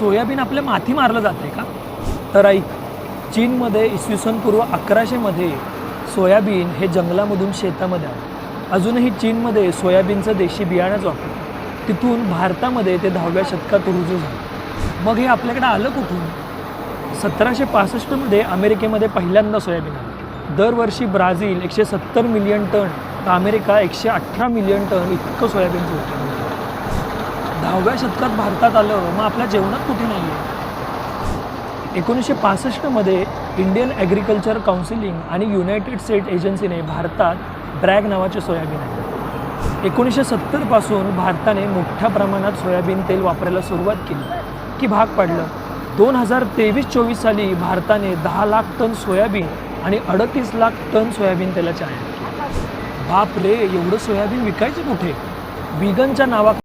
Soybean आपल्या माथी मारलं जात आहे का? तर ऐक, चीनमध्ये इसवी सन पूर्व 1100 मध्ये सोयाबीन हे जंगलामधून शेतामध्ये आलं. अजूनही चीनमध्ये सोयाबीनचं देशी बियाणंच वापरतात. तिथून भारतामध्ये ते 10व्या शतकात रुजू झालं. मग हे आपल्याकडे आलं कुठून? 1765 मध्ये अमेरिकेमध्ये पहिल्यांदा सोयाबीन आलं. दरवर्षी ब्राझील 170 मिलियन टन तर अमेरिका 118 मिलियन टन इतकं सोयाबीनचं उत्पादन करतो. 10व्या शतकात भारतात आलं, मग आपल्या जेवणात कुठे नाही आहे? 1965 मध्ये इंडियन ॲग्रिकल्चर काउन्सिलिंग आणि युनायटेड स्टेट एजन्सीने भारतात ब्रॅग नावाचे सोयाबीन आहे. 1970 पासून भारताने मोठ्या प्रमाणात सोयाबीन तेल वापरायला सुरुवात केली की भाग पडलं. 2023-24 साली भारताने 10 लाख टन सोयाबीन आणि 38 लाख टन सोयाबीन तेलाचे आयात केले. बाप रे, एवढं सोयाबीन विकायचं कुठे? विगनच्या नावा